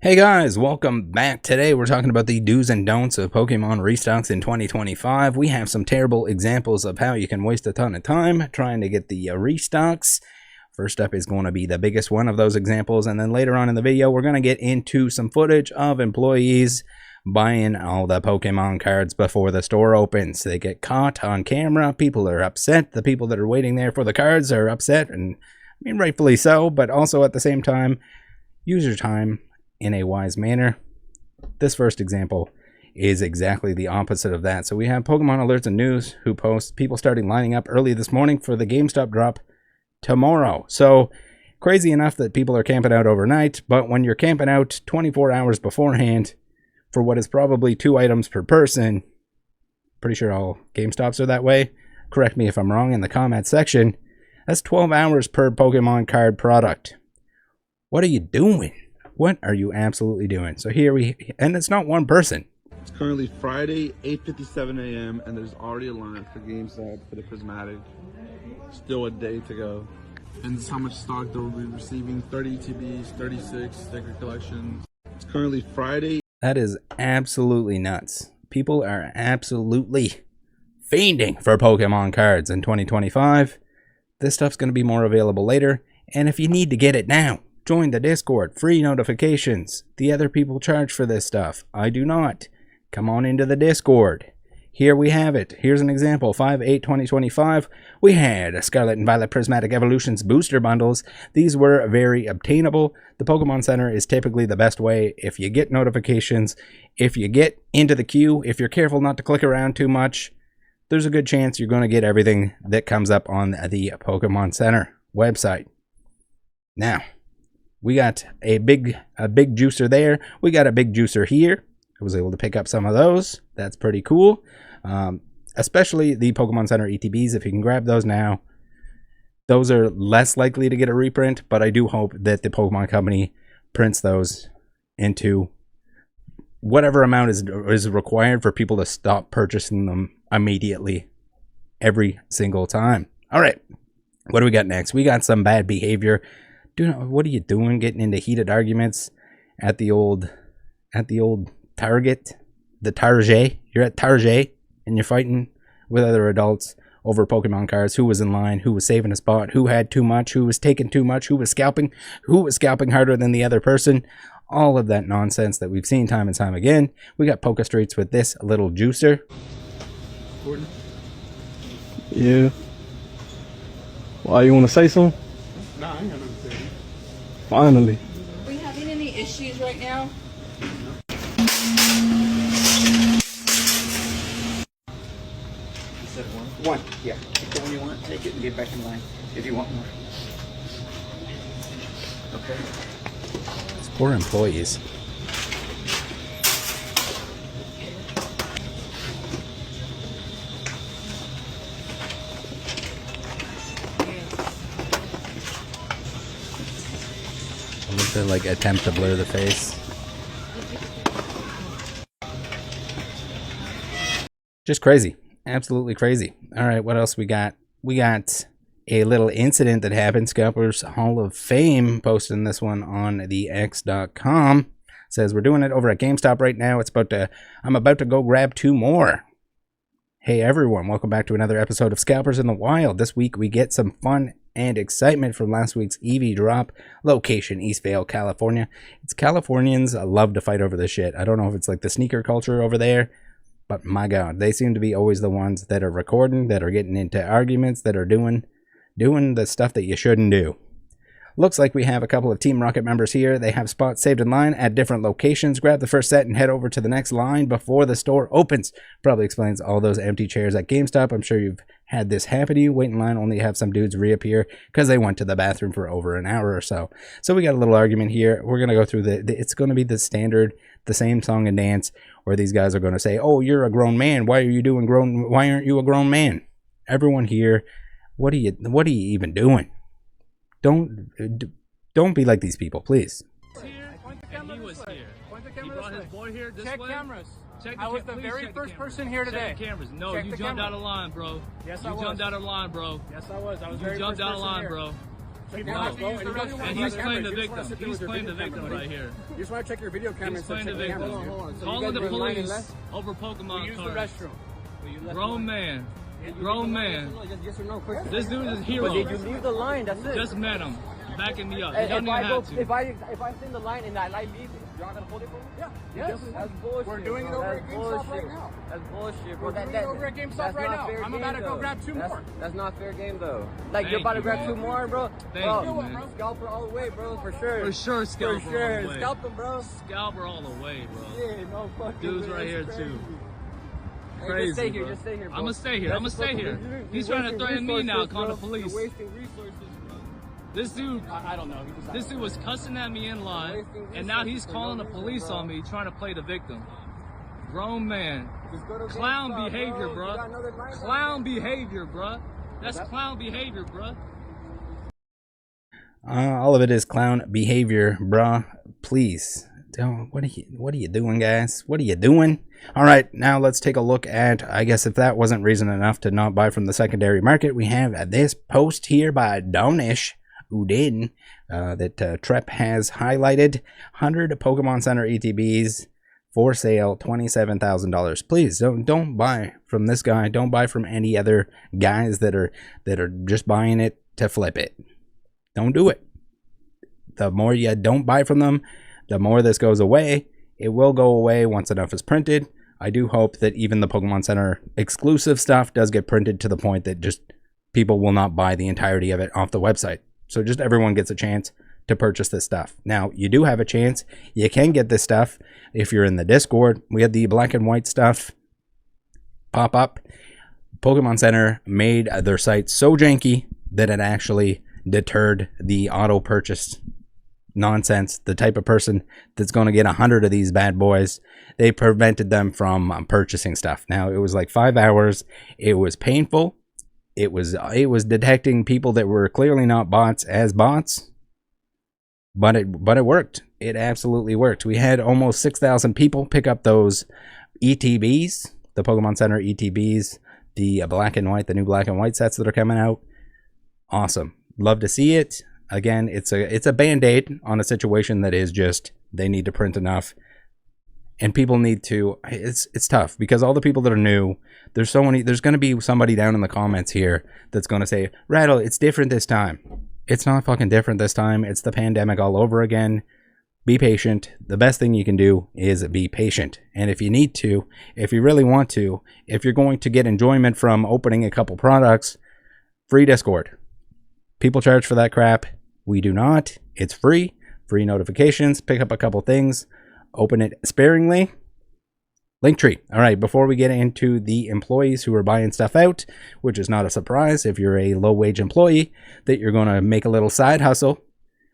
Hey guys, welcome back. Today we're talking about the do's and don'ts of Pokemon Restocks in 2025. We have some terrible examples of how you can waste a ton of time trying to get the restocks. First up is going to be the biggest one of those examples, and then later on in the video we're going to get into some footage of employees buying all the Pokemon cards before the store opens. They get caught on camera, people are upset, the people that are waiting there for the cards are upset, and I mean rightfully so, but also at the same time, use your time in a wise manner. This first example is exactly the opposite of that. So we have Pokemon Alerts and News who post people starting lining up early this morning for the GameStop drop tomorrow. So crazy enough that people are camping out overnight, but when you're camping out 24 hours beforehand for what is probably 2 items per person, pretty sure all GameStops are that way, correct me if I'm wrong in the comment section, that's 12 hours per Pokemon card product. What are you doing? What are you absolutely doing? So here and it's not one person. It's currently Friday, 8:57 a.m. and there's already a line for GameStop for the Prismatic. Still a day to go. And this is how much stock they'll be receiving: 30 ETBs, 36 sticker collections. It's currently Friday. That is absolutely nuts. People are absolutely fiending for Pokemon cards in 2025. This stuff's going to be more available later, and if you need to get it now, join the Discord, free notifications. The other people charge for this stuff. I do not. Come on into the Discord. Here we have it. Here's an example. 5/8/2025. We had Scarlet and Violet Prismatic Evolutions booster bundles. These were very obtainable. The Pokemon Center is typically the best way if you get notifications. If you get into the queue, if you're careful not to click around too much, there's a good chance you're going to get everything that comes up on the Pokemon Center website. Now, we got a big juicer there. We got a big juicer here. I was able to pick up some of those. That's pretty cool. Especially the Pokemon Center ETBs. If you can grab those now, those are less likely to get a reprint, but I do hope that the Pokemon Company prints those into whatever amount is required for people to stop purchasing them immediately every single time. All right, what do we got next? We got some bad behavior. Dude, what are you doing getting into heated arguments at the old Target, the Target? You're at Target and you're fighting with other adults over Pokemon cards. Who was in line, who was saving a spot, who had too much, who was taking too much, who was scalping harder than the other person. All of that nonsense that we've seen time and time again. We got Poke Streets with this little juicer. Gordon? Yeah. Why, you want to say something? Nah, I ain't got nothing to say. Finally. Are we having any issues right now? You said one? One, yeah. Take the one you want, take it, and get back in line if you want more. Okay. These poor employees. To like attempt to blur the face. Just crazy. Absolutely crazy. All right, what else we got? We got a little incident that happened. Scalpers Hall of Fame posting this one on the x.com. Says we're doing it over at GameStop right now. I'm about to go grab 2 more. Hey everyone, welcome back to another episode of Scalpers in the Wild. This week we get some fun and excitement from last week's EV drop. Location, Eastvale, California. It's Californians love to fight over this shit. I don't know if it's like the sneaker culture over there, but my god, they seem to be always the ones that are recording, that are getting into arguments, that are doing the stuff that you shouldn't do. Looks like we have a couple of Team Rocket members here. They have spots saved in line at different locations. Grab the first set and head over to the next line before the store opens. Probably explains all those empty chairs at GameStop. I'm sure you've had this happen to you. Wait in line, only have some dudes reappear because they went to the bathroom for over an hour or so. So we got a little argument here. We're going to go through it's going to be the standard, the same song and dance, where these guys are going to say, oh, you're a grown man. Why aren't you a grown man? Everyone here, what are you even doing? Don't be like these people, please. And he was here. He brought his boy here this way. Check cameras. I was the very first person here today. Check the cameras. No, Check you the jumped camera. out of line, bro. Yes, you I was. jumped out of line, bro. Yes, I was. I was You very jumped first out of person line, here. bro. And he's playing the victim. He's playing the victim right here. You just want to check your video camera. He's playing the victim. Calling the police over Pokemon cards. Grown man. Grown man. Yes or no, quick. This dude is a hero. But did you leave the line? That's it. Just met him. Backing me up. You If don't even have to. if I send the line and that line leaves, you're not gonna hold it for me? Yeah. Yes. That's bullshit. We're doing it over at GameStop right now. That's bullshit, bro. We're doing it over at GameStop right now. I'm about to go grab 2 more. That's not fair game though. Like you're about to grab 2 more, bro. Thank you, man. Scalper all the way, bro. For sure. For sure, scalper For sure. all the way. Scalp him, bro. Scalper all the way, bro. Yeah, no fucking. Dude's right here too. Hey, Crazy, just stay here, bro. just stay here, bro. I'm gonna stay here. I'm gonna stay here. He's trying to threaten me now, call the police. You're wasting resources, bro. This dude, I don't know. this dude was cussing at me in line, and now he's calling the police on me, trying to play the victim. Grown man. Clown behavior, bro. Clown behavior, bro. That's clown behavior, bro. All of it is clown behavior, bruh. Please. What are you doing, guys? What are you doing? All right, now let's take a look at, I guess if that wasn't reason enough to not buy from the secondary market, we have this post here by Donish Udin that Trep has highlighted. 100 Pokemon Center ETBs for sale, $27,000. Please don't buy from this guy. Don't buy from any other guys that are just buying it to flip it. Don't do it. The more you don't buy from them, the more this goes away. It will go away once enough is printed. I do hope that even the Pokemon Center exclusive stuff does get printed to the point that just people will not buy the entirety of it off the website. So just everyone gets a chance to purchase this stuff. Now, you do have a chance. You can get this stuff if you're in the Discord. We had the black and white stuff pop up. Pokemon Center made their site so janky that it actually deterred the auto purchase nonsense. The type of person that's going to get 100 of these bad boys, they prevented them from purchasing stuff. Now, it was like 5 hours. It was painful. It was detecting people that were clearly not bots as bots, but it worked. It absolutely worked. We had almost 6,000 people pick up those ETBs, the Pokemon Center ETBs, the black and white, the new black and white sets that are coming out. Awesome. Love to see it. Again, it's a band-aid on a situation that is just, they need to print enough. And people need to, it's tough because all the people that are new, there's going to be somebody down in the comments here that's going to say, Rattle, it's different this time. It's not fucking different this time. It's the pandemic all over again. Be patient. The best thing you can do is be patient. And if you need to, if you really want to, if you're going to get enjoyment from opening a couple products, free Discord. People charge for that crap. We do not. It's free. Free notifications. Pick up a couple things. Open it sparingly. Linktree. All right, before we get into the employees who are buying stuff out, which is not a surprise if you're a low-wage employee, that you're going to make a little side hustle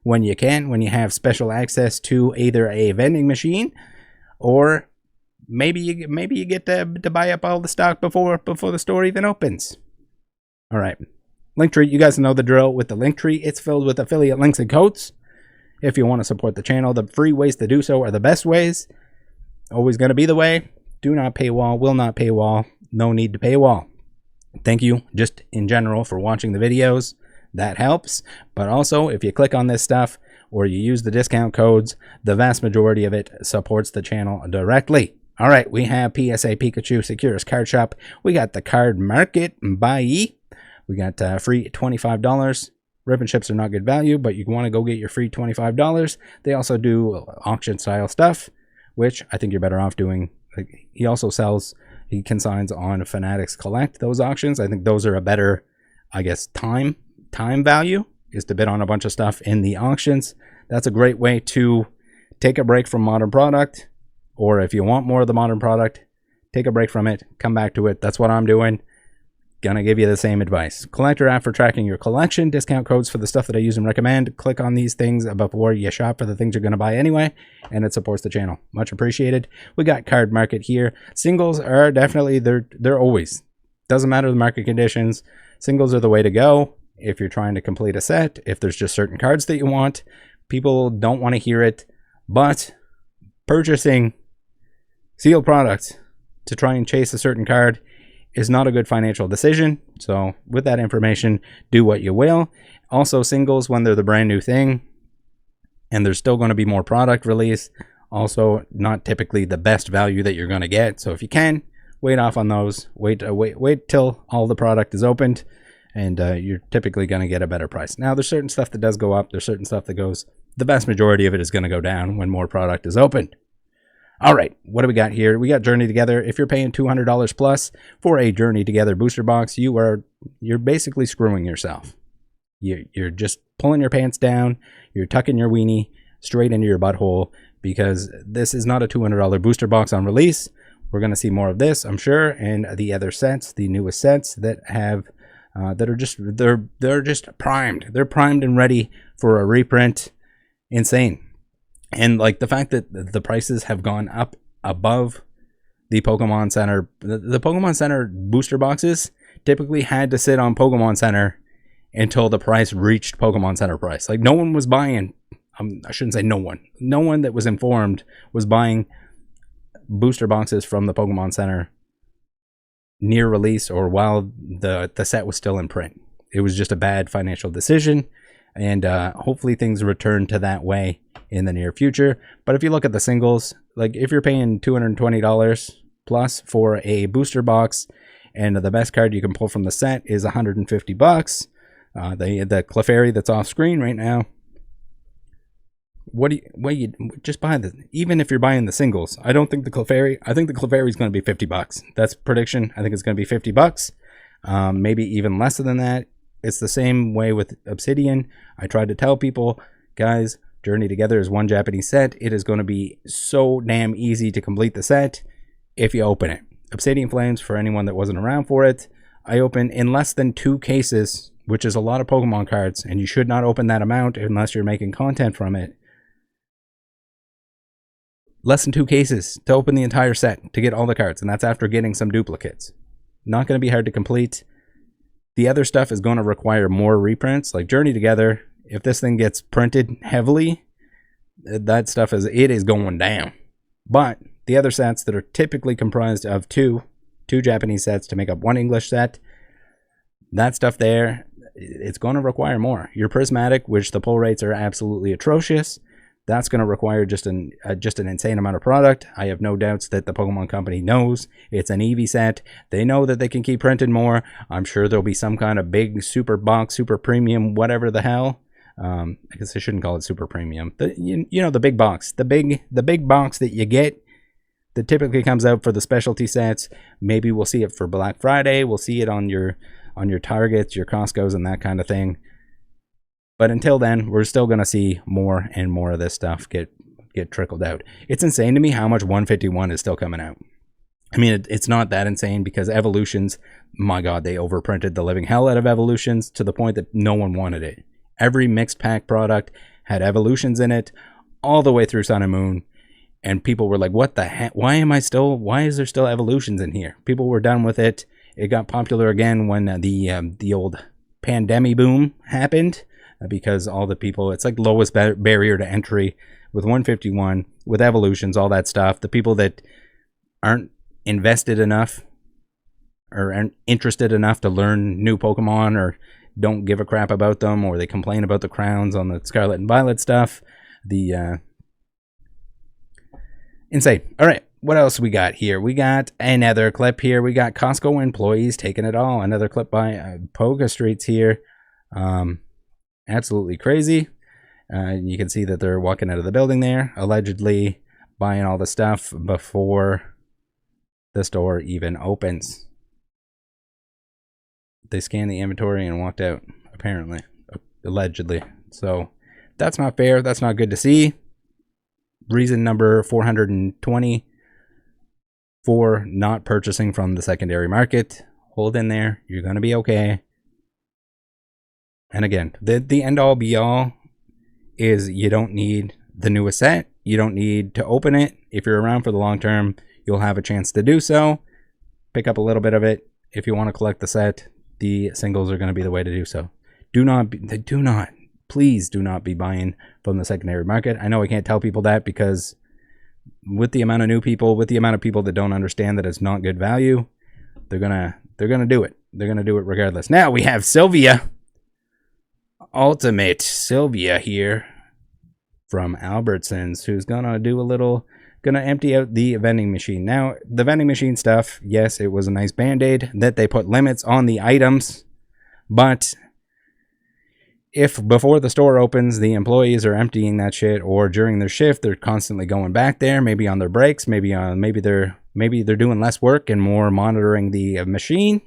when you can, when you have special access to either a vending machine or maybe you get to buy up all the stock before the store even opens. All right. Linktree, you guys know the drill with the Linktree. It's filled with affiliate links and codes. If you want to support the channel, the free ways to do so are the best ways. Always going to be the way. Do not paywall, will not paywall, no need to paywall. Thank you just in general for watching the videos. That helps. But also, if you click on this stuff or you use the discount codes, the vast majority of it supports the channel directly. All right, we have PSA Pikachu Securus Card Shop. We got the Card Market by We got free $25. Rip and ships are not good value, but you want to go get your free $25. They also do auction style stuff, which I think you're better off doing. He also sells, he consigns on Fanatics Collect, those auctions. I think those are a better, I guess, time value is to bid on a bunch of stuff in the auctions. That's a great way to take a break from modern product, or if you want more of the modern product, take a break from it, come back to it. That's what I'm doing. Gonna give you the same advice. Collector app for tracking your collection. Discount codes for the stuff that I use and recommend. Click on these things before you shop for the things you're gonna buy anyway, and it supports the channel. Much appreciated. We got Card Market here. Singles are definitely, they're always, doesn't matter the market conditions. Singles are the way to go if you're trying to complete a set. If there's just certain cards that you want, people don't want to hear it, but purchasing sealed products to try and chase a certain card is not a good financial decision. So with that information, do what you will. Also, singles, when they're the brand new thing and there's still going to be more product release, also not typically the best value that you're going to get. So if you can, wait off on those. Wait till all the product is opened, and you're typically going to get a better price. Now, there's certain stuff that does go up. There's certain stuff that goes, the vast majority of it is going to go down when more product is opened. All right, what do we got here? We got Journey Together. If you're paying $200 plus for a Journey Together booster box, you're basically screwing yourself. You're just pulling your pants down. You're tucking your weenie straight into your butthole, because this is not a $200 booster box on release. We're going to see more of this, I'm sure, and the other sets, the newest sets that have that are just they're just primed. They're primed and ready for a reprint. Insane. And like the fact that the prices have gone up above the Pokemon Center. The Pokemon Center booster boxes typically had to sit on Pokemon Center until the price reached Pokemon Center price. Like no one was buying, I shouldn't say no one. No one that was informed was buying booster boxes from the Pokemon Center near release or while the set was still in print. It was just a bad financial decision. And hopefully things return to that way in the near future. But if you look at the singles, like if you're paying $220 plus for a booster box, and the best card you can pull from the set is $150, the Clefairy that's off screen right now, what you just buy the, even if you're buying the singles, I think the Clefairy is going to be $50. That's prediction. I think it's going to be $50, maybe even less than that. It's the same way with Obsidian. I tried to tell people, guys, Journey Together is one Japanese set. It is going to be so damn easy to complete the set if you open it. Obsidian Flames, for anyone that wasn't around for it, I opened in less than 2 cases, which is a lot of Pokemon cards, and you should not open that amount unless you're making content from it. Less than 2 cases to open the entire set to get all the cards, and that's after getting some duplicates. Not going to be hard to complete. The other stuff is going to require more reprints, like Journey Together. If this thing gets printed heavily, that stuff is going down. But the other sets that are typically comprised of two Japanese sets to make up 1 English set, that stuff there, it's going to require more. Your Prismatic, which the pull rates are absolutely atrocious, that's going to require just an insane amount of product. I have no doubts that the Pokemon Company knows it's an Eevee set. They know that they can keep printing more. I'm sure there'll be some kind of big super box, super premium, whatever the hell. I guess I shouldn't call it super premium. You know, the big box, the big box that you get that typically comes out for the specialty sets. Maybe we'll see it for Black Friday. We'll see it on your Targets, your Costco's, and that kind of thing. But until then, we're still going to see more and more of this stuff get trickled out. It's insane to me how much 151 is still coming out. I mean, it's not that insane because Evolutions, my God, they overprinted the living hell out of Evolutions to the point that no one wanted it. Every mixed pack product had Evolutions in it all the way through Sun and Moon. And people were like, what the heck? Why is there still Evolutions in here? People were done with it. It got popular again when the old pandemic boom happened. Because all the people, it's like lowest barrier to entry with 151, with Evolutions, all that stuff. The people that aren't invested enough or aren't interested enough to learn new Pokemon or don't give a crap about them, or they complain about the crowns on the Scarlet and Violet stuff. Insane. All right, what else we got here? We got another clip here. We got Costco employees taking it all. Another clip by Poga Streets here. Absolutely crazy. You can see that they're walking out of the building there, allegedly buying all the stuff before the store even opens. They scanned the inventory and walked out, apparently, allegedly. So that's not fair. That's not good to see. Reason number 420 for not purchasing from the secondary market. Hold in there. You're going to be okay. And again, the end all be all is you don't need the newest set. You don't need to open it. If you're around for the long term, you'll have a chance to do so. Pick up a little bit of it. If you want to collect the set, the singles are going to be the way to do so. Please do not be buying from the secondary market. I know I can't tell people that because with the amount of new people, with the amount of people that don't understand that it's not good value, they're gonna do it. They're gonna do it regardless. Now we have Sylvia, Ultimate Sylvia here from Albertsons, who's gonna empty out the vending machine. Now, the vending machine stuff, yes, it was a nice band-aid that they put limits on the items, but if before the store opens, the employees are emptying that shit, or during their shift, they're constantly going back there, maybe on their breaks, maybe they're doing less work and more monitoring the machine,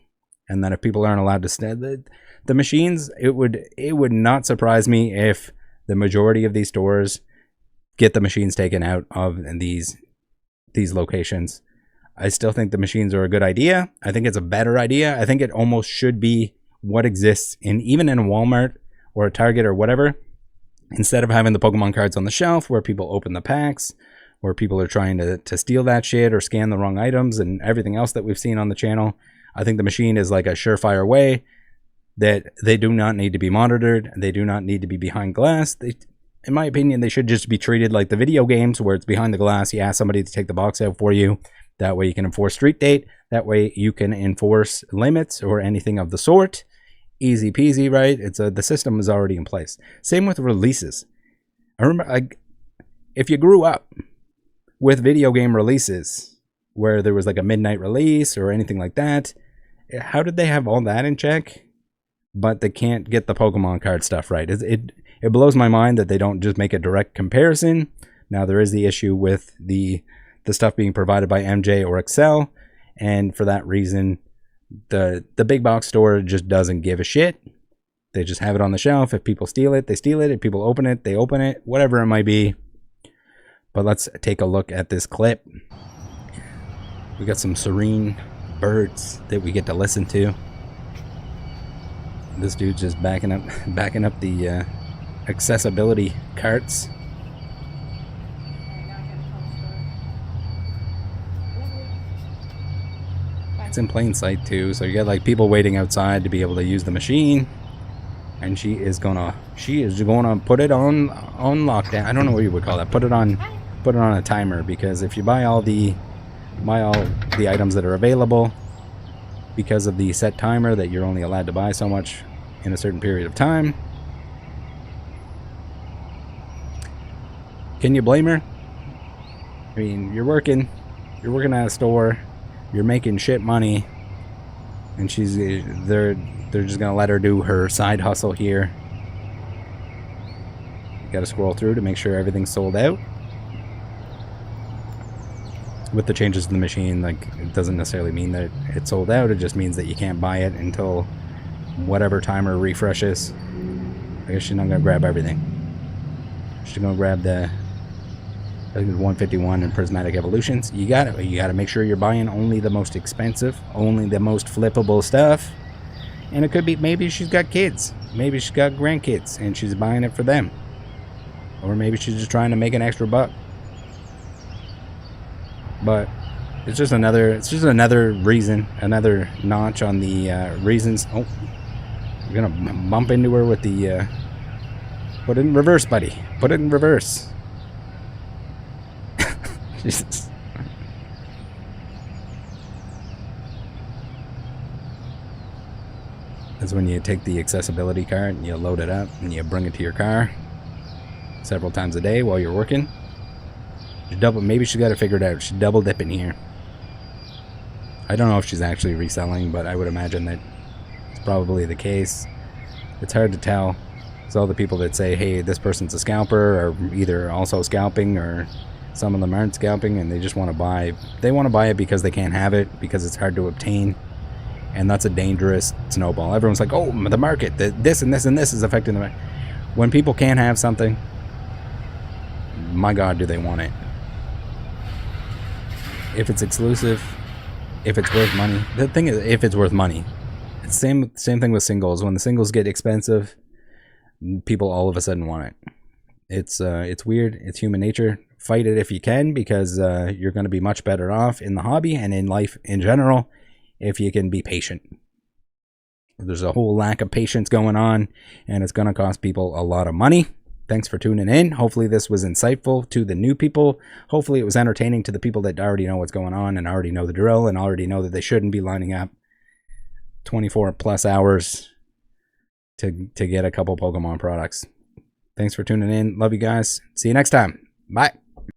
and then if people aren't allowed to stay the machines, it would not surprise me if the majority of these stores get the machines taken out of these locations. I still think the machines are a good idea. I think it's a better idea. I think it almost should be what exists even in a Walmart or a Target or whatever. Instead of having the Pokemon cards on the shelf where people open the packs, where people are trying to steal that shit or scan the wrong items and everything else that we've seen on the channel, I think the machine is like a surefire way that they do not need to be monitored. They do not need to be behind glass. In my opinion, they should just be treated like the video games where it's behind the glass. You ask somebody to take the box out for you. That way you can enforce street date. That way you can enforce limits or anything of the sort. Easy peasy, right? The system is already in place. Same with releases. I remember, if you grew up with video game releases where there was like a midnight release or anything like that, how did they have all that in check, but they can't get the Pokemon card stuff right? It blows my mind that they don't just make a direct comparison. Now, there is the issue with the stuff being provided by MJ or Excel, and for that reason, the big box store just doesn't give a shit. They just have it on the shelf. If people steal it, they steal it. If people open it, they open it. Whatever it might be. But let's take a look at this clip. We got some serene birds that we get to listen to. This dude's just backing up the accessibility carts. It's in plain sight too, so you got like people waiting outside to be able to use the machine, and she is gonna put it on lockdown. I don't know what you would call that. Put it on a timer, because if you buy all the items that are available, because of the set timer that you're only allowed to buy so much in a certain period of time, can you blame her? I mean, you're working at a store. You're making shit money, and they're just gonna let her do her side hustle here. You gotta scroll through to make sure everything's sold out. With the changes to the machine, like, it doesn't necessarily mean that it's sold out. It just means that you can't buy it until whatever timer refreshes. I guess she's not gonna grab everything. She's gonna grab I think it's 151 in Prismatic Evolutions. You gotta make sure you're buying only the most expensive, only the most flippable stuff. And it could be, maybe she's got kids, maybe she's got grandkids, and she's buying it for them. Or maybe she's just trying to make an extra buck. But it's just another reason, another notch on the reasons. Oh, you're gonna bump into her with the put it in reverse, buddy. Put it in reverse. Jesus. That's when you take the accessibility card and you load it up and you bring it to your car several times a day while you're working. Maybe she's got it figured out. She's double dipping here. I don't know if she's actually reselling, but I would imagine that it's probably the case. It's hard to tell. It's all the people that say, hey, this person's a scalper, or either also scalping, or some of them aren't scalping, and they just want to buy. They want to buy it because they can't have it, because it's hard to obtain. And that's a dangerous snowball. Everyone's like, oh, the market, this and this and this is affecting the market. When people can't have something, my God, do they want it. If it's exclusive, if it's worth money. The thing is, if it's worth money. It's same thing with singles. When the singles get expensive, people all of a sudden want it. It's weird. It's human nature. Fight it if you can, because you're going to be much better off in the hobby and in life in general if you can be patient. There's a whole lack of patience going on, and it's going to cost people a lot of money Thanks for tuning in. Hopefully this was insightful to the new people. Hopefully it was entertaining to the people that already know what's going on and already know the drill and already know that they shouldn't be lining up 24 plus hours to get a couple Pokemon products. Thanks for tuning in. Love you guys. See you next time. Bye.